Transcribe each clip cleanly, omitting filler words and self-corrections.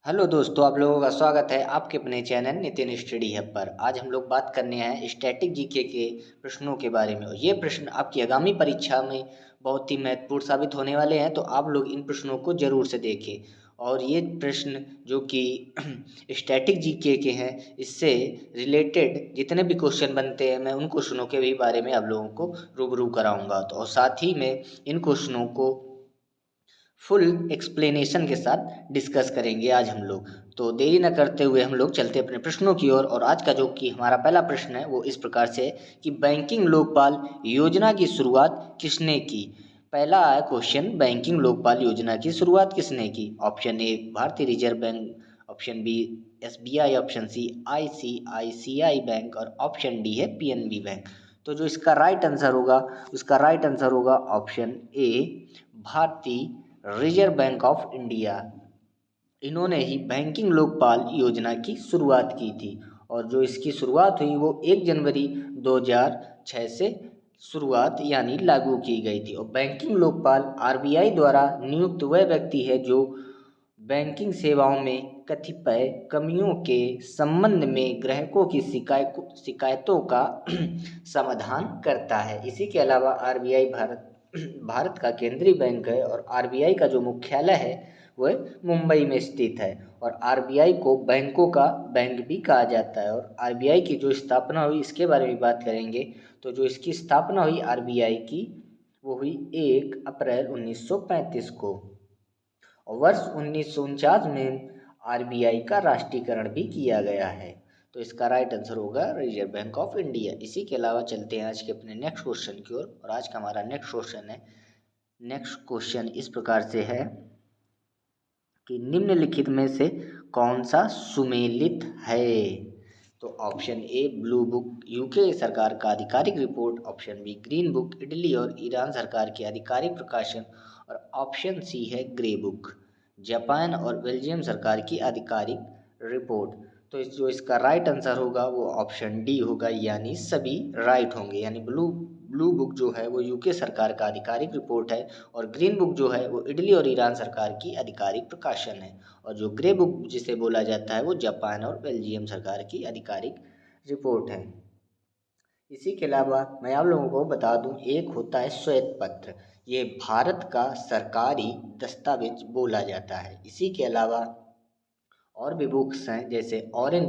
Hello दोस्तों, आप लोगों का स्वागत है आपके अपने चैनल नितिन स्टडी हब पर। आज हम लोग बात करने हैं स्टैटिक जीके के प्रश्नों के बारे में। और ये प्रश्न आपकी आगामी परीक्षा में बहुत ही महत्वपूर्ण साबित होने वाले हैं, तो आप लोग इन प्रश्नों को जरूर से देखें। और ये प्रश्न जो कि स्टैटिक जीके के हैं, इससे रिलेटेड जितने भी क्वेश्चन बनते हैं, मैं उन क्वेश्चनों के भी बारे में आप लोगों को रूबरू कराऊंगा। तो और साथ ही में इन क्वेश्चनों को फुल एक्सप्लेनेशन के साथ डिस्कस करेंगे आज हम लोग। तो देरी न करते हुए हम लोग चलते अपने प्रश्नों की ओर। और आज का जो कि हमारा पहला प्रश्न है वो इस प्रकार से है कि बैंकिंग लोकपाल योजना की शुरुआत किसने की। पहला है क्वेश्चन, बैंकिंग लोकपाल योजना की शुरुआत किसने की। ऑप्शन ए भारतीय reserve bank, option B SBI, option C ICICI bank और ऑप्शन डी है पीएनबी बैंक। तो जो इसका राइट आंसर होगा, उसका राइट आंसर होगा ऑप्शन ए भारतीय रिजर्व बैंक ऑफ इंडिया। इन्होंने ही बैंकिंग लोकपाल योजना की शुरुआत की थी। और जो इसकी शुरुआत हुई वो 1 जनवरी 2006 से शुरुआत यानी लागू की गई थी। और बैंकिंग लोकपाल आरबीआई द्वारा नियुक्त वह व्यक्ति है जो बैंकिंग सेवाओं में कतिपय कमियों के संबंध में ग्राहकों की शिकायतों का समाधान करता है। इसी के अलावा आरबीआई भारत का केंद्रीय बैंक है। और आरबीआई का जो मुख्यालय है वह मुंबई में स्थित है। और आरबीआई को बैंकों का बैंक भी कहा जाता है। और आरबीआई की जो स्थापना हुई इसके बारे में बात करेंगे। तो जो इसकी स्थापना हुई आरबीआई की, वो हुई 1 अप्रैल 1935 को। और वर्ष 1949 में आरबीआई का राष्ट्रीयकरण भी किया गया है। तो इसका राइट आंसर होगा रिजर्व बैंक ऑफ इंडिया। इसी के अलावा चलते हैं आज के अपने नेक्स्ट क्वेश्चन की ओर। और आज का हमारा नेक्स्ट क्वेश्चन है, नेक्स्ट क्वेश्चन इस प्रकार से है कि निम्नलिखित में से कौन सा सुमेलित है। तो option A blue book UK सरकार का आधिकारिक report, option B green book Italy और ईरान सरकार की आधिकारिक प्रकाशन और ऑप्शन सी है ग्रे बुक जापान और बेल्जियम सरकार की आधिकारिक रिपोर्ट। तो जो इसका राइट आंसर होगा वो ऑप्शन डी होगा, यानी सभी राइट होंगे। यानी ब्लू ब्लू बुक जो है वो यूके सरकार का आधिकारिक रिपोर्ट है। और ग्रीन बुक जो है वो इटली और ईरान सरकार की आधिकारिक प्रकाशन है। और जो ग्रे बुक जिसे बोला जाता है वो जापान और बेल्जियम सरकार की आधिकारिक रिपोर्ट है। इसी के अलावा मैं आप लोगों को बता दूं, एक होता है श्वेत पत्र, ये भारत का सरकारी दस्तावेज बोला जाता है। इसी के अलावा और भी बुक्स हैं जैसे ऑरेंज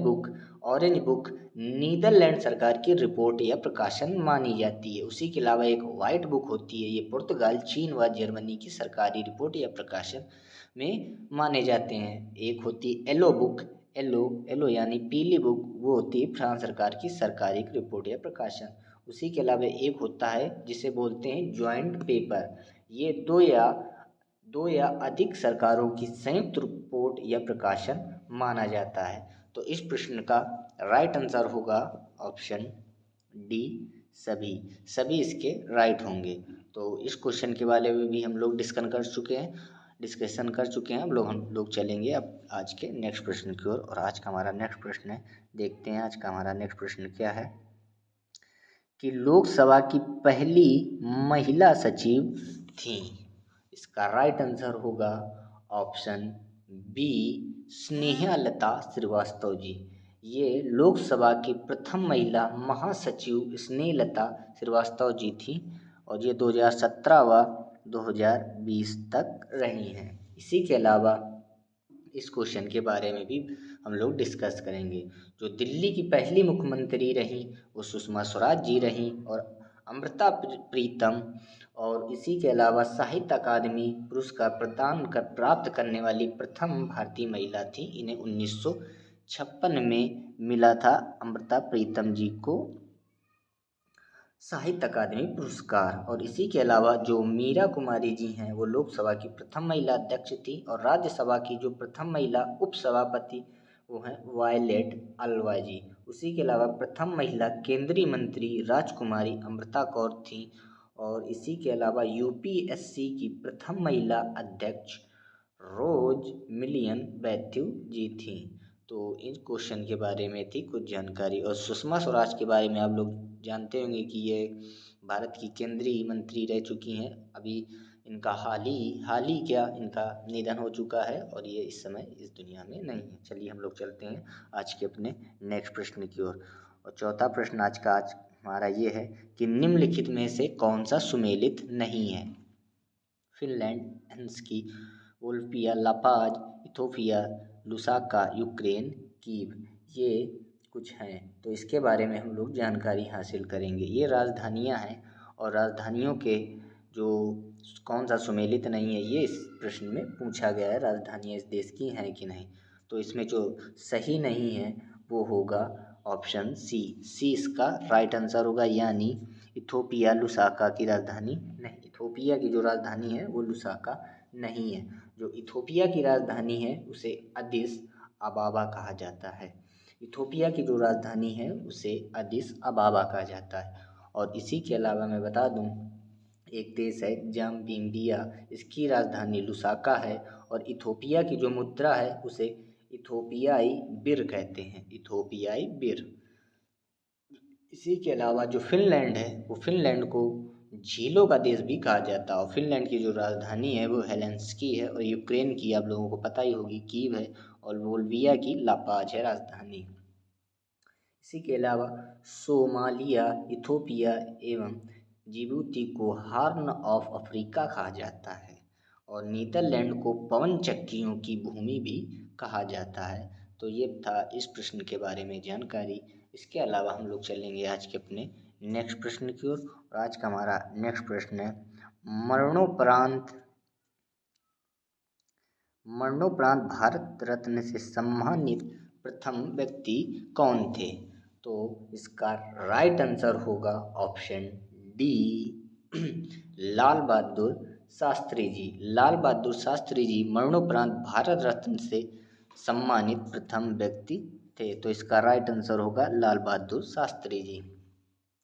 बुक नीदरलैंड सरकार की रिपोर्ट या प्रकाशन मानी जाती है। उसी के अलावा एक वाइट बुक होती है, ये पुर्तगाल, चीन व जर्मनी की सरकारी रिपोर्ट या प्रकाशन में माने जाते हैं। एक होती है येलो बुक, येलो येलो यानी पीली बुक, वो होती है फ्रांस सरकार की सरकारी रिपोर्ट या प्रकाशन। उसी के अलावा एक होता है जिसे बोलते हैं ज्वाइंट पेपर, ये दो या अधिक सरकारों की संयुक्त रिपोर्ट या प्रकाशन माना जाता है। तो इस प्रश्न का राइट आंसर होगा ऑप्शन डी सभी। सभी इसके राइट होंगे। तो इस क्वेश्चन के बारे में भी हम लोग डिस्कशन कर चुके हैं। हम लोग चलेंगे अब आज के नेक्स्ट प्रश्न की ओर। और आज का हमारा नेक्स्ट प्रश्न है, देखते हैं आज का हमारा नेक्स्ट प्रश्न क्या है कि लोकसभा की पहली महिला सचिव थी। इसका राइट आंसर होगा ऑप्शन बी स्नेहलता श्रीवास्तव जी। ये लोकसभा की प्रथम महिला महासचिव स्नेहलता श्रीवास्तव जी थी। और ये 2017 व 2020 तक रही हैं। इसी के अलावा इस क्वेश्चन के बारे में भी हम लोग डिस्कस करेंगे। जो दिल्ली की पहली मुख्यमंत्री रहीं वो सुषमा स्वराज जी रहीं। और अमृता प्रीतम, और इसी के अलावा साहित्य अकादमी पुरस्कार प्राप्त करने वाली प्रथम भारतीय महिला थी। इन्हें 1956 में मिला था अमृता प्रीतम जी को साहित्य अकादमी पुरस्कार। और इसी के अलावा जो मीरा कुमारी जी हैं वो लोकसभा की प्रथम महिला अध्यक्ष थी। और राज्यसभा की जो प्रथम महिला उपसभापति वो हैं वायलेट अल्वा जी। उसी के अलावा प्रथम महिला केंद्रीय मंत्री राजकुमारी अमृता कौर थी। और इसी के अलावा यूपीएससी की प्रथम महिला अध्यक्ष रोज मिलियन मैथ्यू जी थी। तो इन क्वेश्चन के बारे में थी कुछ जानकारी। और सुषमा स्वराज के बारे में आप लोग जानते होंगे कि ये भारत की केंद्रीय मंत्री रह चुकी हैं। अभी इनका हाल ही क्या इनका निधन हो चुका है और ये इस समय इस दुनिया में नहीं है। चलिए हम लोग चलते हैं आज के अपने नेक्स्ट प्रश्न की ओर। और चौथा प्रश्न आज हमारा ये है कि निम्नलिखित में से कौन सा सुमेलित नहीं है? Finland, Helsinki, Wolffia, La Paz, Ethiopia, Lusaka, Ukraine, Kyiv, ये कुछ हैं। तो इसके बारे में हम लोग जानकारी हासिल करेंगे। ये राजधानियां हैं और राजधानियों के जो कौन सा सुमेलित नहीं है ये इस प्रश्न में पूछा गया है। राजधानियां इस देश की हैं कि नहीं? तो इसमें जो सही नहीं है वो होगा ऑप्शन सी इसका राइट आंसर होगा, यानी इथोपिया लुसाका की राजधानी नहीं। इथोपिया की जो राजधानी है वो लुसाका नहीं है। जो इथोपिया की राजधानी है उसे अदिस अबाबा कहा जाता है। इथोपिया की जो राजधानी है उसे अदिस अबाबा कहा जाता है। और इसी के अलावा मैं बता दूं, एक देश है जाम्बिया, इसकी राजधानी लुसाका है और इथोपिया की जो मुद्रा है उसे इथोपियाई बिर कहते हैं, इथोपियाई बिर। इसी के अलावा जो फिनलैंड है वो फिनलैंड को झीलों का देश भी कहा जाता है और फिनलैंड की जो राजधानी है वो हेलेंस्की है और यूक्रेन की आप लोगों को पता ही होगी कीव है और वोल्विया की लापाज है राजधानी। इसी के अलावा सोमालिया, इथोपिया एवं जिबूती को हार्न ऑफ अफ्रीका कहा जाता है और नीदरलैंड को पवन चक्कियों की भूमि भी कहा जाता है। तो ये था इस प्रश्न के बारे में जानकारी। इसके अलावा हम लोग चलेंगे आज के अपने नेक्स्ट प्रश्न की ओर और आज का हमारा नेक्स्ट प्रश्न है मरणोपरांत भारत रत्न से सम्मानित प्रथम व्यक्ति कौन थे? तो इसका राइट आंसर होगा ऑप्शन डी लाल बहादुर शास्त्री जी। लाल बहादुर शास्त्री जी मरणोपरांत भारत रत्न से सम्मानित प्रथम व्यक्ति थे। तो इसका राइट आंसर होगा लाल बहादुर शास्त्री जी।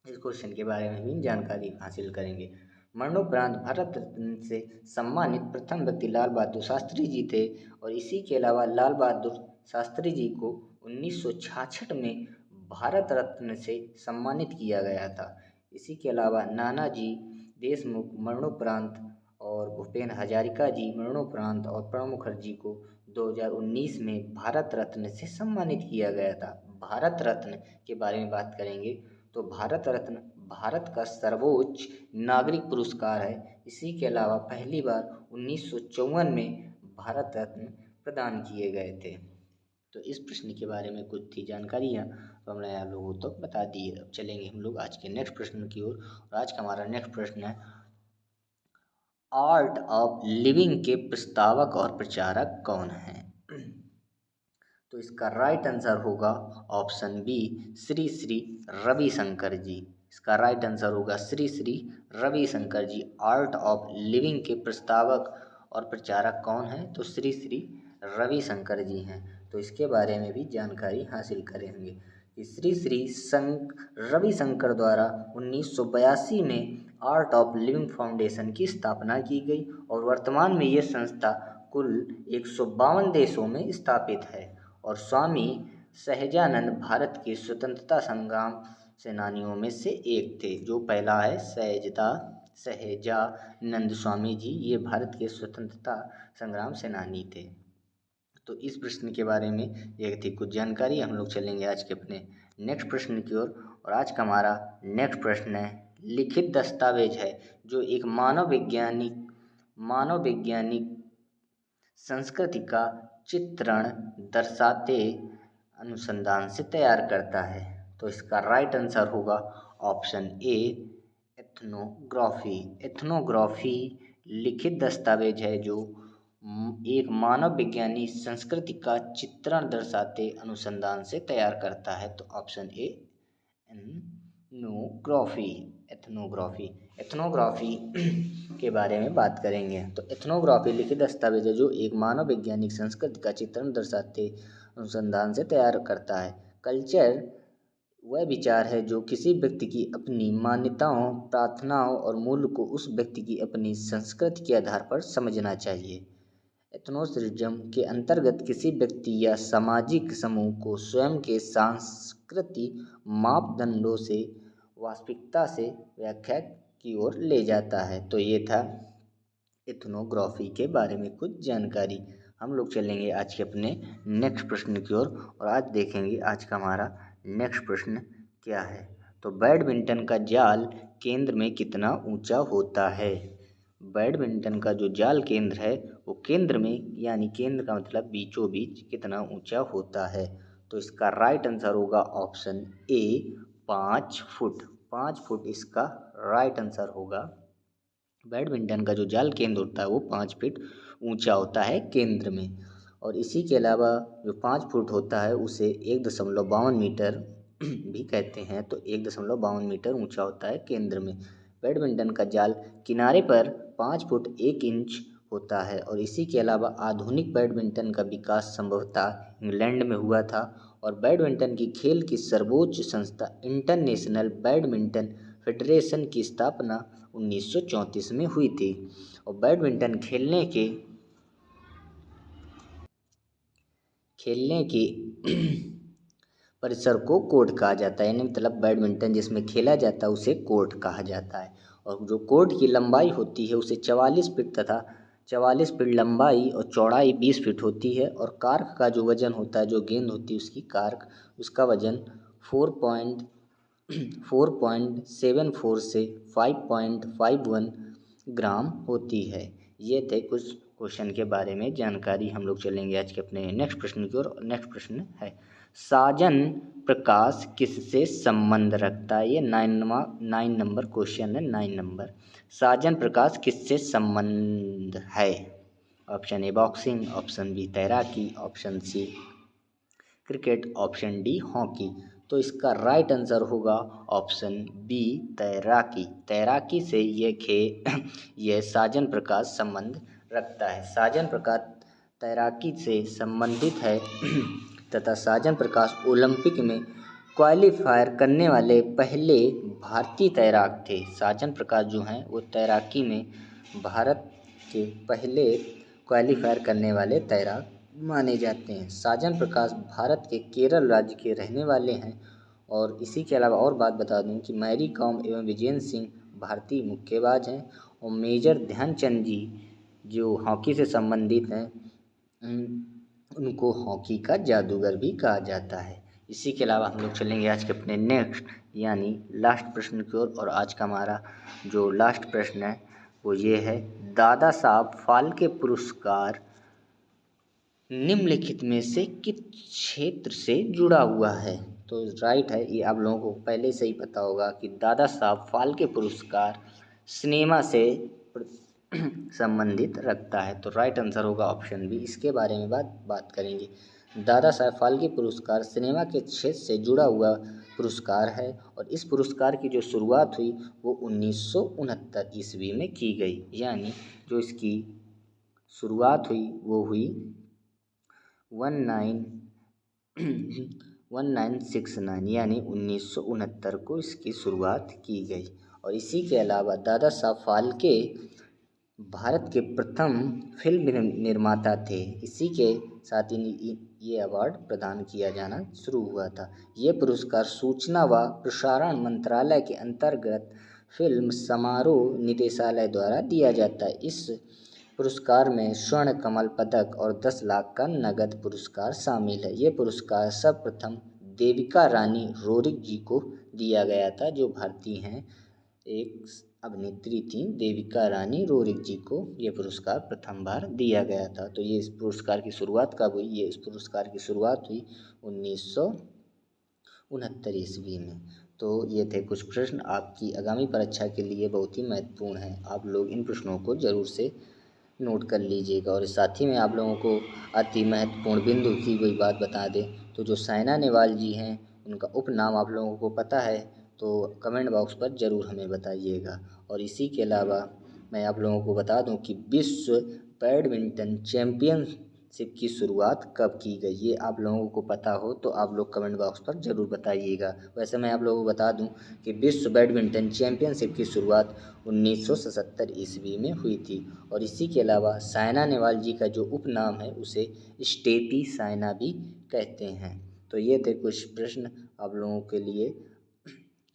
इस क्वेश्चन के बारे में भी जानकारी हासिल करेंगे। मरणोपरांत भारत रत्न से सम्मानित प्रथम व्यक्ति लाल बहादुर शास्त्री जी थे और इसी के अलावा लाल बहादुर शास्त्री जी को 1966 में भारत रत्न से सम्मानित किया गया था। इसी के अलावा नानाजी देशमुख मरणोपरांत और भूपेन हजारिका जी मरणोपरांत और प्रणब मुखर्जी को 2019 में भारत रत्न से सम्मानित किया गया था। भारत रत्न के बारे में बात करेंगे तो भारत रत्न भारत का सर्वोच्च नागरिक पुरस्कार है। इसी के अलावा पहली बार 1954 में भारत रत्न प्रदान किए गए थे। तो इस प्रश्न के बारे में कुछ थी जानकारियाँ तो हमने आप लोगों को तो बता दी है। अब चलेंगे हम लोग आज के नेक्स्ट प्रश्न की ओर और आज का हमारा नेक्स्ट प्रश्न है आर्ट ऑफ लिविंग के प्रस्तावक और प्रचारक कौन हैं? तो इसका राइट आंसर होगा ऑप्शन बी श्री श्री रविशंकर जी। इसका राइट आंसर होगा श्री श्री रविशंकर जी। आर्ट ऑफ लिविंग के प्रस्तावक और प्रचारक कौन हैं? तो श्री श्री रविशंकर जी हैं। तो इसके बारे में भी जानकारी हासिल करेंगे कि श्री श्री रविशंकर द्वारा 1982 में आर्ट ऑफ लिविंग फाउंडेशन की स्थापना की गई और वर्तमान में ये संस्था कुल 152 देशों में स्थापित है और स्वामी सहजानंद भारत के स्वतंत्रता संग्राम सेनानियों में से एक थे। जो पहला है सहजानंद स्वामी जी, ये भारत के स्वतंत्रता संग्राम सेनानी थे। तो इस प्रश्न के बारे में ये थी कुछ जानकारी। हम लोग चलेंगे आज के अपने नेक्स्ट प्रश्न की ओर और आज का हमारा नेक्स्ट प्रश्न है लिखित दस्तावेज है जो एक मानव वैज्ञानिक संस्कृति का चित्रण दर्शाते अनुसंधान से तैयार करता है। तो इसका राइट आंसर होगा ऑप्शन ए एथनोग्राफी। एथनोग्राफी लिखित दस्तावेज है जो एक मानव विज्ञानी संस्कृति का चित्रण दर्शाते अनुसंधान से तैयार करता है। तो ऑप्शन ए एथनोग्राफी के बारे में बात करेंगे। तो एथनोग्राफी लिखित दस्तावेज है जो एक मानव वैज्ञानिक संस्कृति का चित्रण दर्शाते अनुसंधान से तैयार करता है। कल्चर वह विचार है जो किसी व्यक्ति की अपनी मान्यताओं, प्रार्थनाओं और मूल्य को उस व्यक्ति की अपनी संस्कृति के आधार पर समझना चाहिए। एथनोसिज्म के अंतर्गत किसी व्यक्ति या सामाजिक समूह को स्वयं के सांस्कृतिक मापदंडों से वास्तविकता से व्याख्या की ओर ले जाता है। तो ये था इथनोग्राफी के बारे में कुछ जानकारी। हम लोग चलेंगे आज के अपने नेक्स्ट प्रश्न की ओर और आज देखेंगे आज का हमारा नेक्स्ट प्रश्न क्या है। तो बैडमिंटन का जाल केंद्र में कितना ऊंचा होता है। बैडमिंटन का जो जाल केंद्र है वो केंद्र में, यानी केंद्र का मतलब बीचों बीच, कितना ऊंचा होता है। तो इसका राइट आंसर होगा ऑप्शन ए 5 फुट। 5 फुट इसका राइट आंसर होगा। बैडमिंटन का जो जाल केंद्र होता है वो 5 फीट ऊंचा होता है केंद्र में। और इसी के अलावा जो 5 फुट होता है उसे 1.52 मीटर भी कहते हैं। तो 1.52 मीटर ऊंचा होता है केंद्र में। बैडमिंटन का जाल किनारे पर 5 फुट 1 इंच होता है। और इसी के अलावा आधुनिक बैडमिंटन का विकास संभवतः इंग्लैंड में हुआ था। और बैडमिंटन की खेल की सर्वोच्च संस्था इंटरनेशनल बैडमिंटन फेडरेशन की स्थापना 1934 में हुई थी। और बैडमिंटन खेलने के परिसर को कोर्ट कहा जाता है, यानी मतलब बैडमिंटन जिसमें खेला जाता है उसे कोर्ट कहा जाता है। और जो कोर्ट की लंबाई होती है उसे 44 फीट तथा 44 फीट लंबाई और चौड़ाई 20 फीट होती है। और कार्क का जो वजन होता है, जो गेंद होती है उसकी कार्क, उसका वजन 4.74 से 5.51 ग्राम होती है। ये थे कुछ क्वेश्चन के बारे में जानकारी। हम लोग चलेंगे आज के अपने नेक्स्ट प्रश्न की ओर। नेक्स्ट प्रश्न है, साजन प्रकाश किससे संबंध रखता है। ये 9 नंबर क्वेश्चन है। 9 नंबर, साजन प्रकाश किससे संबंध है। Option A boxing, option B तैराकी, option C cricket, option D hockey. तो इसका राइट आंसर होगा ऑप्शन बी तैराकी। तैराकी से यह साजन प्रकाश संबंध रखता है। साजन प्रकाश तैराकी से संबंधित है तथा साजन प्रकाश ओलंपिक में क्वालिफायर करने वाले पहले भारतीय तैराक थे। साजन प्रकाश जो हैं वो तैराकी में भारत के पहले क्वालिफायर करने वाले तैराक माने जाते हैं। साजन प्रकाश भारत के केरल राज्य के रहने वाले हैं। और इसी के अलावा और बात बता दूं कि मैरी कॉम एवं विजेंद्र सिंह भारतीय मुक्केबाज हैं। और मेजर ध्यानचंद जी जो हॉकी से संबंधित हैं, उनको हॉकी का जादूगर भी कहा जाता है। इसी के अलावा हम लोग चलेंगे आज के अपने नेक्स्ट यानी लास्ट प्रश्न की ओर। और आज का हमारा जो लास्ट प्रश्न है वो ये है, दादा साहब फाल्के पुरस्कार निम्नलिखित में से किस क्षेत्र से जुड़ा हुआ है। तो राइट है, ये आप लोगों को पहले से ही पता होगा कि दादा साहब फाल्के पुरस्कार सिनेमा से संबंधित रखता है। तो राइट आंसर होगा ऑप्शन बी। इसके बारे में बात करेंगे। दादा साहब फाल्के पुरस्कार सिनेमा के क्षेत्र से जुड़ा हुआ पुरस्कार है। और इस पुरस्कार की जो शुरुआत हुई वो 1969 ईस्वी में की गई, यानी जो इसकी शुरुआत हुई वो हुई 1969 यानी 1969 को इसकी शुरुआत की गई। और इसी के अलावा दादा साहब फाल्के भारत के प्रथम फिल्म निर्माता थे। इसी के साथ ही ये अवार्ड प्रदान किया जाना शुरू हुआ था। ये पुरस्कार सूचना व प्रसारण मंत्रालय के अंतर्गत फिल्म समारोह निदेशालय द्वारा दिया जाता है। इस पुरस्कार में स्वर्ण कमल पदक और 10 लाख का नगद पुरस्कार शामिल है। ये पुरस्कार सर्वप्रथम देविका रानी रोरिक जी को दिया गया था, जो भारतीय हैं, एक अभिनेत्री थी देविका रानी रोरिक जी को ये पुरस्कार प्रथम बार दिया गया था। तो ये इस पुरस्कार की शुरुआत कब हुई, ये इस पुरस्कार की शुरुआत हुई 1969 ईस्वी में। तो ये थे कुछ प्रश्न आपकी आगामी परीक्षा के लिए बहुत ही महत्वपूर्ण हैं। आप लोग इन प्रश्नों को जरूर से नोट कर लीजिएगा। और साथ ही में आप लोगों को अति महत्वपूर्ण बिंदु की कोई बात बता दें तो जो साइना नेहवाल जी हैं उनका उपनाम आप लोगों को पता है तो कमेंट बॉक्स पर ज़रूर हमें बताइएगा। और इसी के अलावा मैं आप लोगों को बता दूं कि विश्व बैडमिंटन चैम्पियनशिप की शुरुआत कब की गई, ये आप लोगों को पता हो तो आप लोग कमेंट बॉक्स पर ज़रूर बताइएगा। वैसे मैं आप लोगों को बता दूं कि विश्व बैडमिंटन चैम्पियनशिप की शुरुआत 1977 ईस्वी में हुई थी। और इसी के अलावा साइना नेहवाल जी का जो उपनाम है उसे स्टेपी साइना भी कहते हैं। तो ये थे कुछ प्रश्न आप लोगों के लिए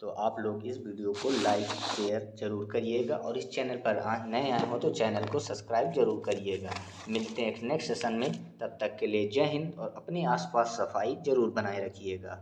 तो आप लोग इस वीडियो को लाइक शेयर ज़रूर करिएगा और इस चैनल पर नए आए हो तो चैनल को सब्सक्राइब ज़रूर करिएगा। मिलते हैं एक नेक्स्ट सेशन में, तब तक के लिए जय हिंद और अपने आसपास सफाई ज़रूर बनाए रखिएगा।